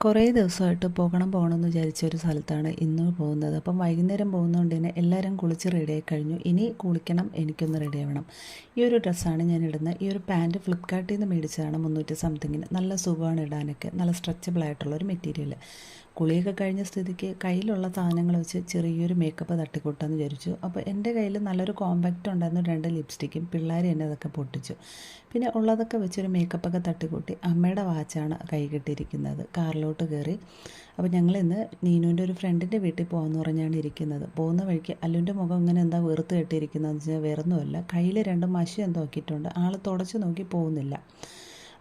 കുറേ ദിവസമായിട്ട് പോകണമെന്ന് വിചാരിച്ച ഒരു സ്ഥലത്താണ് ഇന്ന് പോകുന്നത്. അപ്പം വൈകുന്നേരം പോകുന്നതുകൊണ്ട് തന്നെ എല്ലാവരും കുളിച്ച് റെഡിയായി കഴിഞ്ഞു. ഇനി കുളിക്കണം, എനിക്കൊന്ന് റെഡി ആവണം. ഈ ഒരു ഡ്രസ്സാണ് ഞാൻ ഇടുന്നത്. ഈ ഒരു പാൻറ്റ് ഫ്ലിപ്കാർട്ടിൽ നിന്ന് മേടിച്ചതാണ് 300 സംതിങ്ങിന്. നല്ല സുഖമാണ് ഇടാനൊക്കെ, നല്ല സ്ട്രെച്ചബിൾ ആയിട്ടുള്ള ഒരു മെറ്റീരിയൽ. കുളിയൊക്കെ കഴിഞ്ഞ സ്ഥിതിക്ക് കയ്യിലുള്ള സാധനങ്ങൾ വെച്ച് ചെറിയൊരു മേക്കപ്പ് തട്ടിക്കൂട്ടാന്ന് വിചാരിച്ചു. അപ്പോൾ എൻ്റെ കയ്യിൽ നല്ലൊരു കോമ്പാക്റ്റ് ഉണ്ടായിരുന്നു, 2 ലിപ്സ്റ്റിക്കും. പിള്ളേർ എന്നെ അതൊക്കെ പൊട്ടിച്ചു. പിന്നെ ഉള്ളതൊക്കെ വെച്ചൊരു മേക്കപ്പൊക്കെ തട്ടിക്കൂട്ടി അമ്മയുടെ വാച്ചാണ് കൈ കിട്ടിയിരിക്കുന്നത്. കാറിലോട്ട് കയറി. അപ്പോൾ ഞങ്ങളിന്ന് നീനുവിൻ്റെ ഒരു ഫ്രണ്ടിൻ്റെ വീട്ടിൽ പോകാമെന്ന് പറഞ്ഞാണ് ഇരിക്കുന്നത്. പോകുന്ന വഴിക്ക് അല്ലുവിൻ്റെ മുഖം ഇങ്ങനെ എന്താ വെറുത്ത് കെട്ടിയിരിക്കുന്നതെന്ന് വെച്ചാൽ വേറൊന്നുമല്ല, കയ്യിൽ 2 മഷി എന്തോ ആക്കിയിട്ടുണ്ട്. ആൾ തുടച്ച് നോക്കി പോകുന്നില്ല.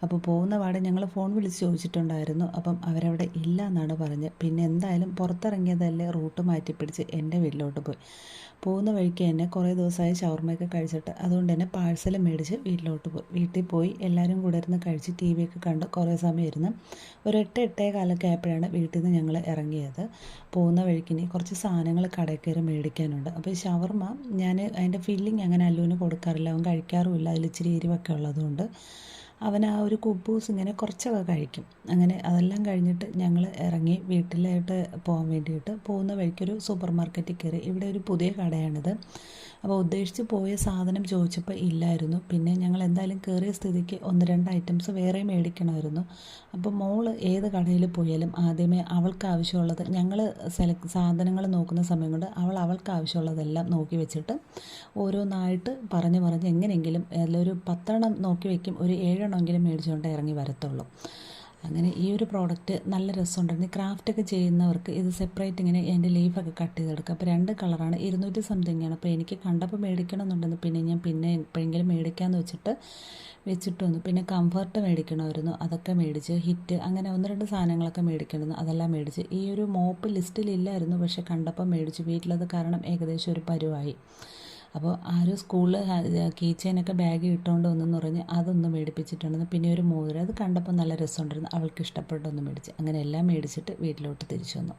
അപ്പോൾ പോകുന്ന പാടെ ഞങ്ങൾ ഫോൺ വിളിച്ച് ചോദിച്ചിട്ടുണ്ടായിരുന്നു. അപ്പം അവരവിടെ ഇല്ല എന്നാണ് പറഞ്ഞത്. പിന്നെ എന്തായാലും പുറത്തിറങ്ങിയതല്ലേ, റൂട്ട് മാറ്റിപ്പിടിച്ച് എൻ്റെ വീട്ടിലോട്ട് പോയി. പോകുന്ന വഴിക്ക് തന്നെ കുറേ ദിവസമായി ഷവർമയൊക്കെ കഴിച്ചിട്ട്, അതുകൊണ്ട് തന്നെ പാഴ്സൽ മേടിച്ച് വീട്ടിലോട്ട് പോയി. വീട്ടിൽ പോയി എല്ലാവരും കൂടെ ഇരുന്ന് കഴിച്ച് ടി വി ഒക്കെ കണ്ട് കുറേ സമയം ഇരുന്ന് ഒരു 8-8:15 ആയപ്പോഴാണ് വീട്ടിൽ നിന്ന് ഞങ്ങൾ ഇറങ്ങിയത്. പോകുന്ന വഴിക്കിനി കുറച്ച് സാധനങ്ങൾ കടയിൽ കയറി മേടിക്കാനുണ്ട്. അപ്പോൾ ഈ ഷവർമ ഞാൻ അതിൻ്റെ ഫില്ലിങ് അങ്ങനെ അല്ലുവിന് കൊടുക്കാറില്ല, അവൻ കഴിക്കാറുമില്ല. അതിൽ ഇച്ചിരി എരിവൊക്കെ ഉള്ളതുകൊണ്ട് അവൻ ആ ഒരു കുബൂസ് ഇങ്ങനെ കുറച്ചൊക്കെ കഴിക്കും. അങ്ങനെ അതെല്ലാം കഴിഞ്ഞിട്ട് ഞങ്ങൾ ഇറങ്ങി വീട്ടിലായിട്ട് പോകാൻ വേണ്ടിയിട്ട് പോകുന്ന വഴിക്കൊരു സൂപ്പർ മാർക്കറ്റിൽ കയറി. ഇവിടെ ഒരു പുതിയ കടയാണിത്. അപ്പോൾ ഉദ്ദേശിച്ച് പോയ സാധനം ചോദിച്ചപ്പോൾ ഇല്ലായിരുന്നു. പിന്നെ ഞങ്ങൾ എന്തായാലും കയറിയ സ്ഥിതിക്ക് 1-2 ഐറ്റംസ് വേറെ മേടിക്കണമായിരുന്നു. അപ്പോൾ മോള് ഏത് കടയിൽ പോയാലും ആദ്യമേ അവൾക്ക് ആവശ്യമുള്ളത്, ഞങ്ങൾ സാധനങ്ങൾ നോക്കുന്ന സമയം കൊണ്ട് അവൾക്ക് ആവശ്യമുള്ളതെല്ലാം നോക്കി വെച്ചിട്ട് ഓരോന്നായിട്ട് പറഞ്ഞ് എങ്ങനെയെങ്കിലും അതിലൊരു 10 നോക്കി വയ്ക്കും, ഒരു 7 മേടിച്ചുകൊണ്ട് ഇറങ്ങി വരത്തുള്ളൂ. അങ്ങനെ ഈ ഒരു പ്രോഡക്റ്റ് നല്ല രസമുണ്ടായിരുന്നു. ക്രാഫ്റ്റൊക്കെ ചെയ്യുന്നവർക്ക് ഇത് സെപ്പറേറ്റ് ഇങ്ങനെ അതിൻ്റെ ലീഫൊക്കെ കട്ട് ചെയ്തെടുക്കുക. അപ്പോൾ 2 കളറാണ്, 200 സംതിങ് ആണ്. അപ്പോൾ എനിക്ക് കണ്ടപ്പോൾ മേടിക്കണമെന്നുണ്ടെന്ന്, പിന്നെ ഞാൻ എപ്പോഴെങ്കിലും മേടിക്കാമെന്ന് വെച്ചിട്ട് വന്നു. പിന്നെ കംഫർട്ട് മേടിക്കണമായിരുന്നു, അതൊക്കെ മേടിച്ച്. ഹിറ്റ് അങ്ങനെ 1-2 സാധനങ്ങളൊക്കെ മേടിക്കണമെന്ന്, അതെല്ലാം മേടിച്ച്. ഈ ഒരു മോപ്പ് ലിസ്റ്റിലില്ലായിരുന്നു, പക്ഷെ കണ്ടപ്പോൾ മേടിച്ചു. വീട്ടിലത് കാരണം ഏകദേശം ഒരു പരുവായി. അപ്പോൾ ആരും സ്കൂളിൽ കീ ചെയിനൊക്കെ ബാഗ് ഇട്ടുകൊണ്ട് വന്നെന്ന് പറഞ്ഞ് അതൊന്ന് മേടിപ്പിച്ചിട്ടുണ്ടെന്ന്. പിന്നെ ഒരു മോതിരം, അത് കണ്ടപ്പോൾ നല്ല രസമുണ്ടായിരുന്നു, അവൾക്ക് ഇഷ്ടപ്പെട്ടൊന്ന് മേടിച്ച്. അങ്ങനെ എല്ലാം മേടിച്ചിട്ട് വീട്ടിലോട്ട് തിരിച്ചു വന്നു.